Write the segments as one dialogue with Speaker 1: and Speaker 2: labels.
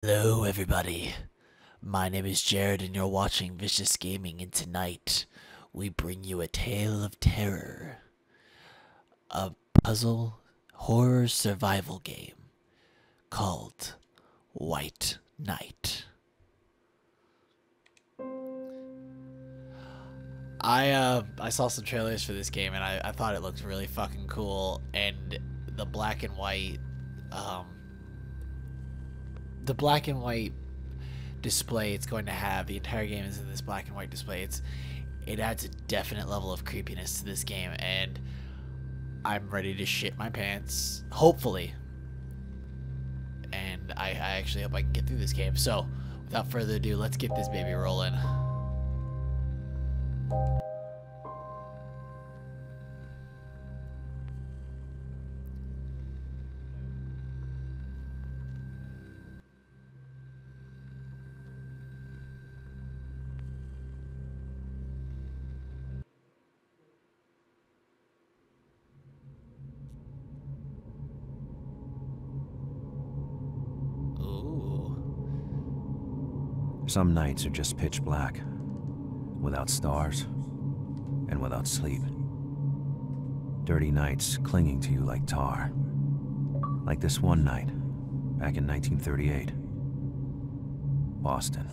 Speaker 1: Hello, everybody. My name is Jared, and you're watching Vicious Gaming. And tonight, we bring you a tale of terror, a puzzle horror survival game called White Knight. I saw some trailers for this game, and I thought it looked really fucking cool. And the black and white, the black and white display it's going to have, the entire game is in this black and white display. It adds a definite level of creepiness to this game, and I'm ready to shit my pants, hopefully. And I actually hope I can get through this game. So without further ado, let's get this baby rolling.
Speaker 2: Some nights are just pitch black, without stars, and without sleep. Dirty nights clinging to you like tar. Like this one night, back in 1938. Boston.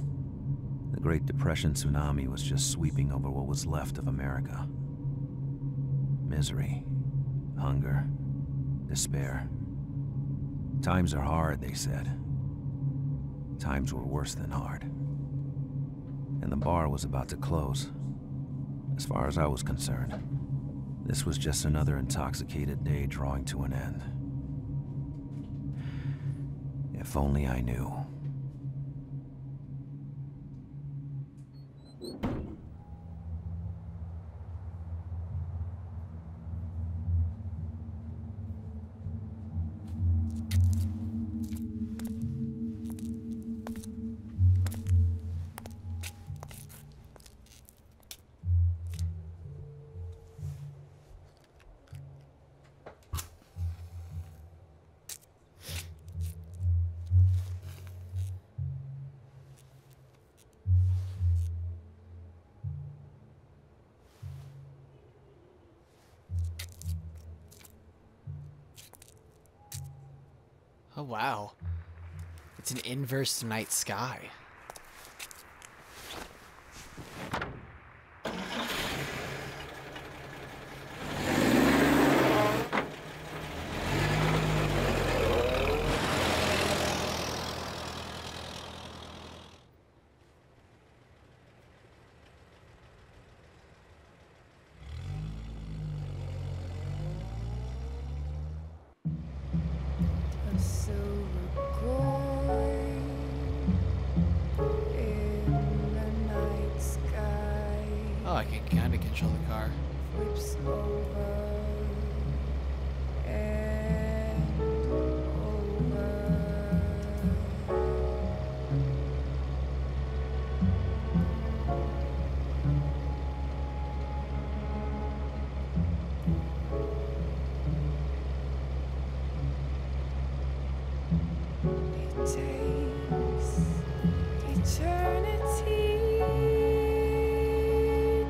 Speaker 2: The Great Depression tsunami was just sweeping over what was left of America. Misery, hunger, despair. Times are hard, they said. Times were worse than hard. And the bar was about to close. As far as I was concerned, this was just another intoxicated day drawing to an end. If only I knew.
Speaker 1: Oh wow, it's an inverse night sky. Oh, I can kind of control the car.
Speaker 3: Flips over and over. It takes eternity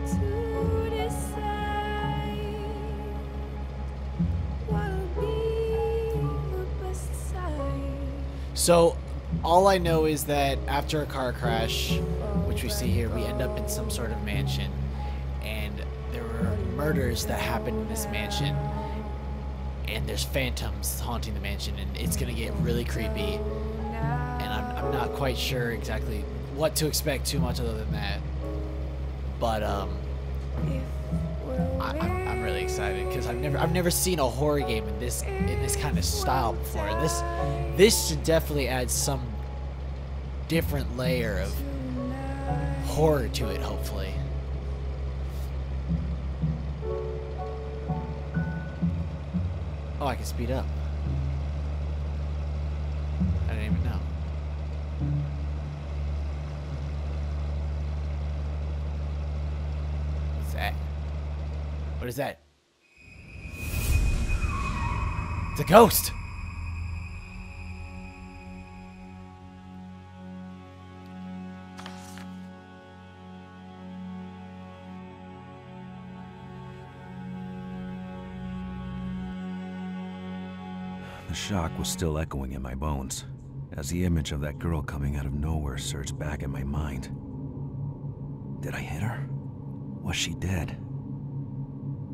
Speaker 3: to decide what'll be the best side.
Speaker 1: So, all I know is that after a car crash, which we see here, we end up in some sort of mansion, and there were murders that happened in this mansion, and there's phantoms haunting the mansion, and it's gonna get really creepy, and I'm not quite sure exactly what to expect too much other than that, but I'm really excited because I've never seen a horror game in this kind of style before. This should definitely add some different layer of horror to it, hopefully. Oh, I can speed up. I didn't even know. What's that? What is that? It's a ghost!
Speaker 2: shock was still echoing in my bones, as the image of that girl coming out of nowhere surged back in my mind. Did I hit her? Was she dead?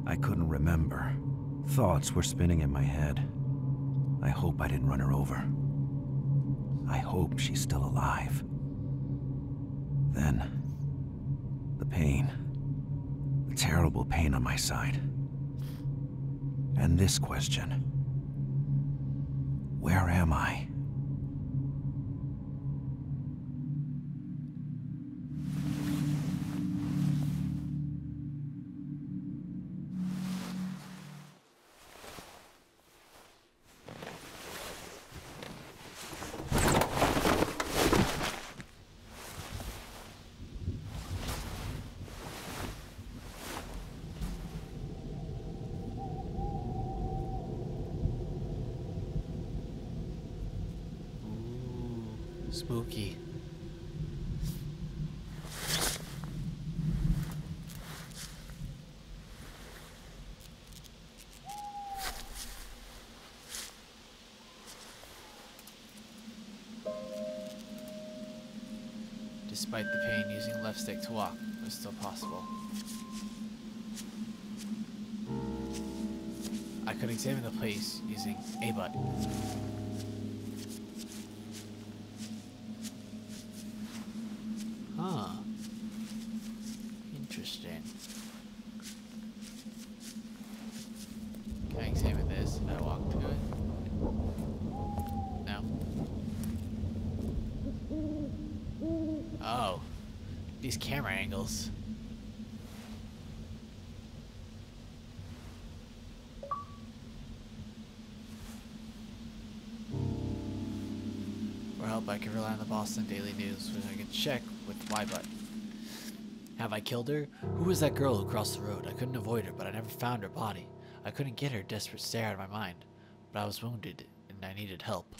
Speaker 2: I couldn't remember. Thoughts were spinning in my head. I hope I didn't run her over. I hope she's still alive. Then, the pain. The terrible pain on my side. And this question. Where am I?
Speaker 1: Spooky. Despite the pain, using left stick to walk was still possible. I could examine the place using A button. Huh. Interesting. Can I examine this if I walk to it? No. Oh. These camera angles. For help, I can rely on the Boston Daily News, which I can check with the Y button. Have I killed her? Who was that girl who crossed the road? I couldn't avoid her, but I never found her body. I couldn't get her desperate stare out of my mind, but I was wounded and I needed help.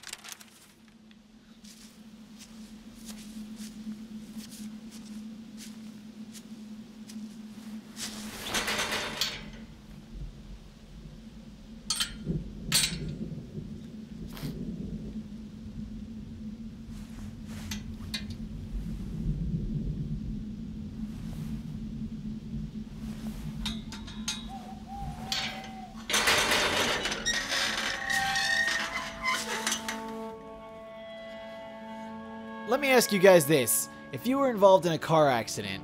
Speaker 1: Let me ask you guys this. If you were involved in a car accident,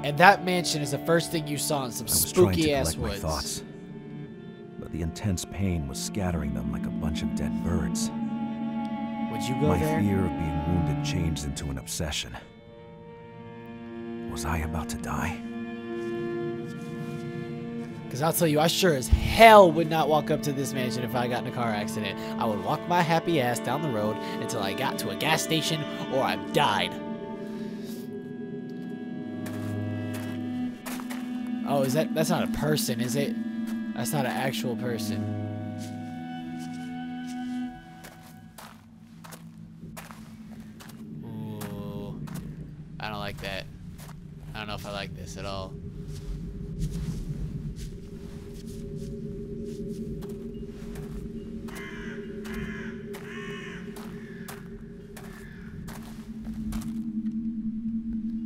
Speaker 1: and that mansion is the first thing you saw in some spooky ass woods.
Speaker 2: My thoughts, but the intense pain was scattering them like a bunch of dead birds.
Speaker 1: Would you go there?
Speaker 2: My fear of being wounded changed into an obsession. Was I about to die?
Speaker 1: Because I'll tell you, I sure as hell would not walk up to this mansion if I got in a car accident. I would walk my happy ass down the road until I got to a gas station or I died. Oh, that's not a person, is it? That's not an actual person. Ooh. I don't like that. I don't know if I like this at all.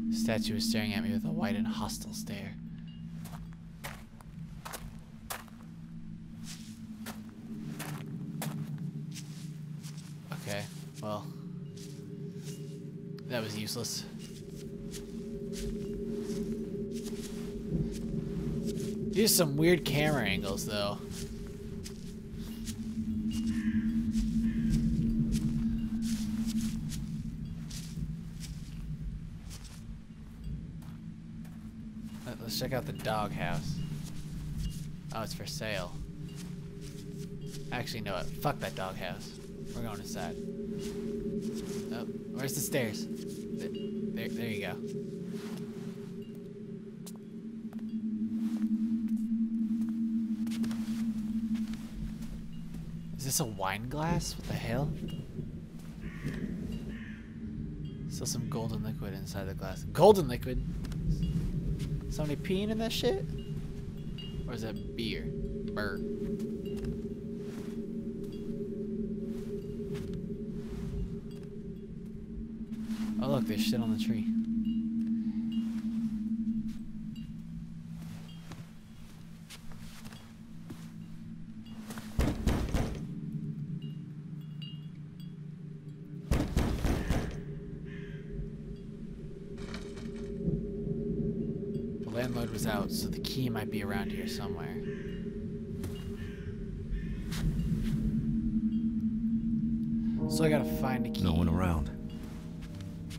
Speaker 1: The statue is staring at me with a white and hostile stare. Okay, well, that was useless. Here's some weird camera angles, though. Let's check out the doghouse. Oh, it's for sale. Actually, no, fuck that doghouse. We're going inside. Oh, where's the stairs? There you go. Is this a wine glass? What the hell? Still some golden liquid inside the glass. Golden liquid? Somebody peeing in that shit? Or is that beer? Burr. Is this a wine glass? What the hell? Oh look, there's shit on the tree. The landlord was out, so the key might be around here somewhere. So I gotta find a key.
Speaker 2: No one around.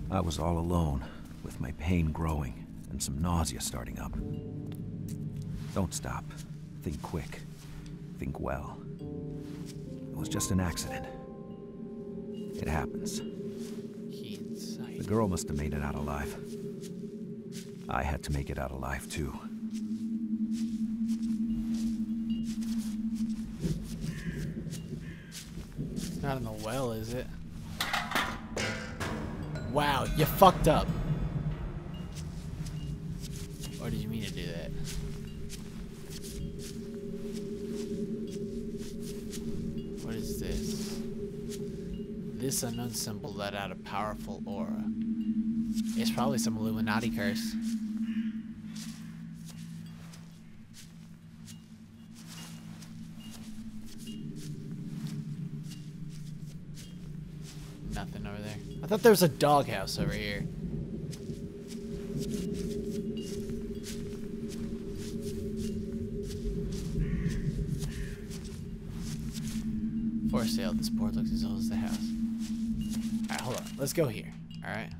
Speaker 2: I was all alone, with my pain growing and some nausea starting up. Don't stop. Think quick. Think well. It was just an accident. It happens.
Speaker 1: Key in sight.
Speaker 2: The girl must have made it out alive. I had to make it out alive, too.
Speaker 1: It's not in the well, is it? Wow, you fucked up. Or did you mean to do that? What is this? This unknown symbol let out a powerful aura. It's probably some Illuminati curse. Nothing over there. I thought there was a doghouse over here. For sale, this board looks as old as the house. Alright, hold on. Let's go here. Alright.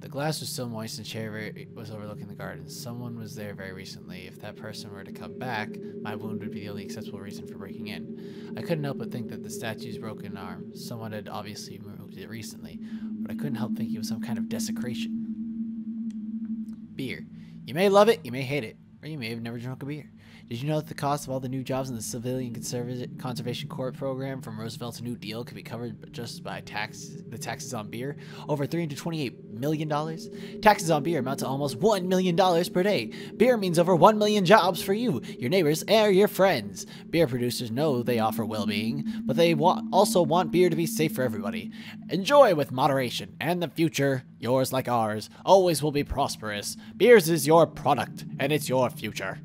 Speaker 1: The glass was still moist and chair was overlooking the garden. Someone was there very recently. If that person were to come back, my wound would be the only acceptable reason for breaking in. I couldn't help but think that the statue's broken arm. Someone had obviously removed it recently, but I couldn't help thinking it was some kind of desecration. Beer. You may love it, you may hate it, or you may have never drunk a beer. Did you know that the cost of all the new jobs in the Civilian Conservation Corps program from Roosevelt's New Deal could be covered just by the taxes on beer? Over $328 million? Taxes on beer amount to almost $1 million per day. Beer means over 1 million jobs for you, your neighbors, and your friends. Beer producers know they offer well-being, but they also want beer to be safe for everybody. Enjoy with moderation, and the future, yours like ours, always will be prosperous. Beers is your product, and it's your future.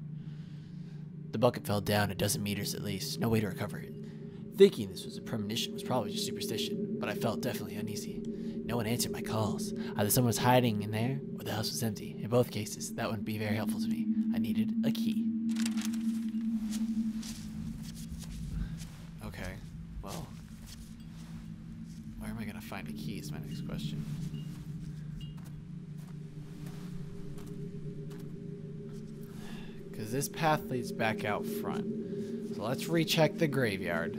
Speaker 1: The bucket fell down a dozen meters at least, no way to recover it. Thinking this was a premonition was probably just superstition, but I felt definitely uneasy. No one answered my calls. Either someone was hiding in there, or the house was empty. In both cases, that wouldn't be very helpful to me. I needed a key. Okay, well, where am I gonna find a key is my next question. Because this path leads back out front. So let's recheck the graveyard.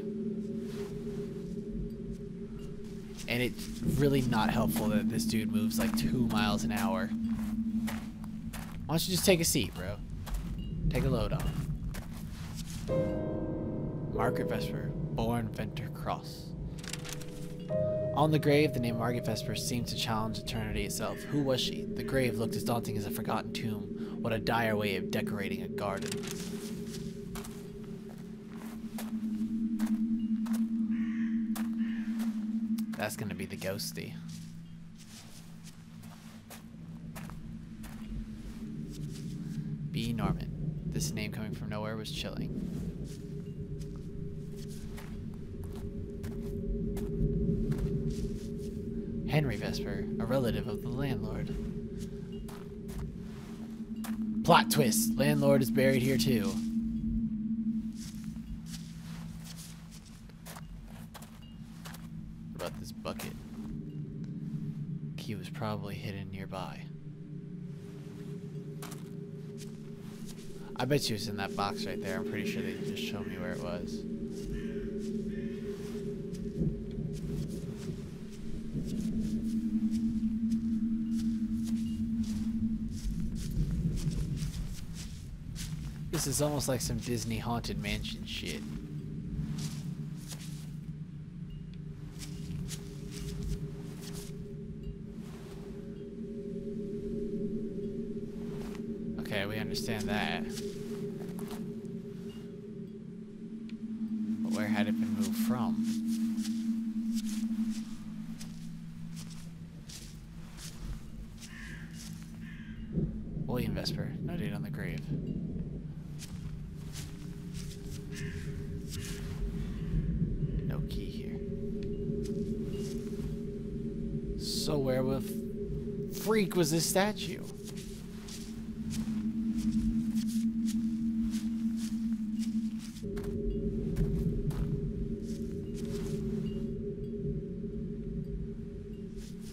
Speaker 1: And it's really not helpful that this dude moves like 2 miles an hour. Why don't you just take a seat, bro? Take a load off. Margaret Vesper, born Venter Cross. On the grave, the name Margaret Vesper seemed to challenge eternity itself. Who was she? The grave looked as daunting as a forgotten tomb. What a dire way of decorating a garden. That's gonna be the ghosty. B. Norman. This name coming from nowhere was chilling. Henry Vesper, a relative of the landlord. Plot twist, landlord is buried here too. What about this bucket? Key was probably hidden nearby. I bet you it's in that box right there. I'm pretty sure they just showed me where it was. This is almost like some Disney Haunted Mansion shit. Okay, we understand that. But Where had it been moved from? William Vesper, no date on the grave. No key here. So where the freak was this statue?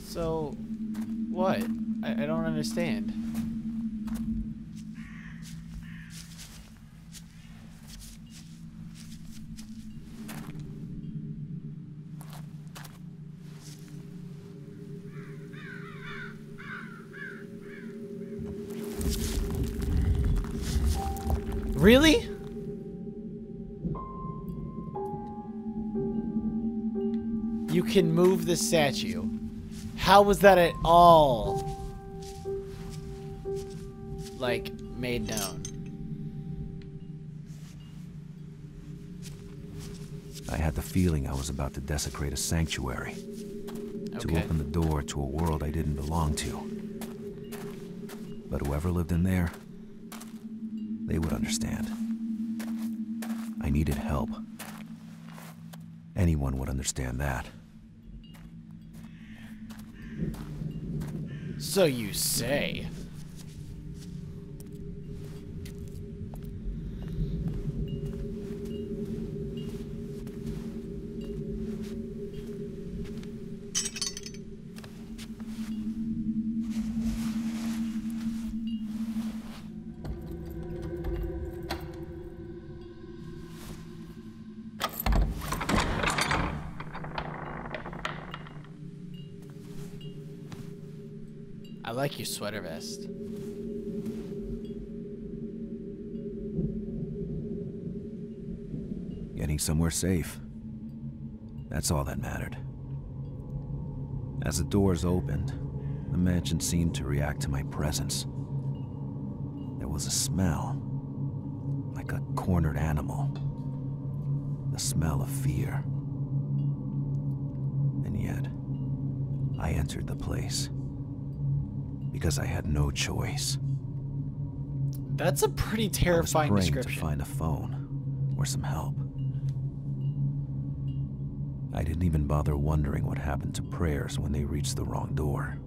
Speaker 1: So, what? I don't understand. Really? You can move the statue. How was that at all, like, made known?
Speaker 2: I had the feeling I was about to desecrate a sanctuary. To
Speaker 1: Okay.
Speaker 2: open the door to a world I didn't belong to. But whoever lived in there, they would understand. I needed help. Anyone would understand that.
Speaker 1: So you say. I like your sweater vest.
Speaker 2: Getting somewhere safe. That's all that mattered. As the doors opened, the mansion seemed to react to my presence. There was a smell, like a cornered animal. The smell of fear. And yet, I entered the place. Because I had no choice.
Speaker 1: That's a pretty terrifying
Speaker 2: I was praying
Speaker 1: description.
Speaker 2: to find a phone or some help. I didn't even bother wondering what happened to prayers when they reached the wrong door.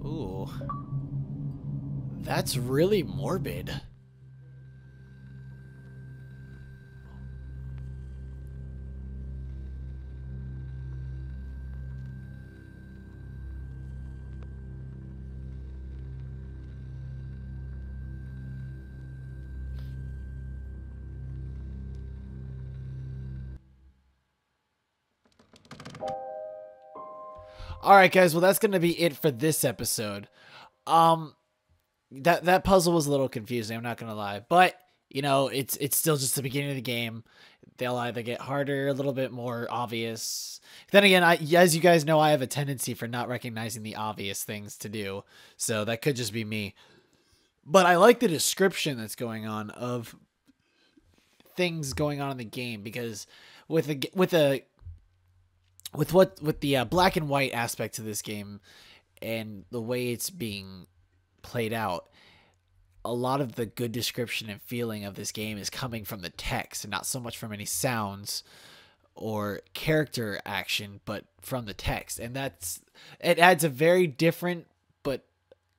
Speaker 1: Ooh. That's really morbid. All right, guys. Well, that's going to be it for this episode. That puzzle was a little confusing. I'm not going to lie, but you know, it's still just the beginning of the game. They'll either get harder, a little bit more obvious. Then again, as you guys know, I have a tendency for not recognizing the obvious things to do, so that could just be me. But I like the description that's going on of things going on in the game, because with the black and white aspect to this game and the way it's being played out, a lot of the good description and feeling of this game is coming from the text and not so much from any sounds or character action, but from the text. And it adds a very different but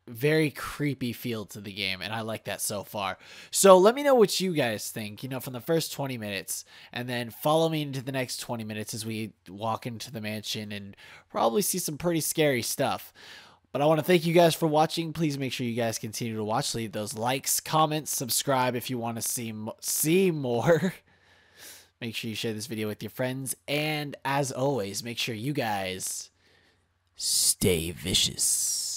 Speaker 1: very creepy feel to the game, and I like that so far. So let me know what you guys think, you know, from the first 20 minutes, and then follow me into the next 20 minutes as we walk into the mansion and probably see some pretty scary stuff. But I want to thank you guys for watching. Please make sure you guys continue to watch. Leave those likes, comments, subscribe if you want to see more. Make sure you share this video with your friends, and as always, make sure you guys stay vicious.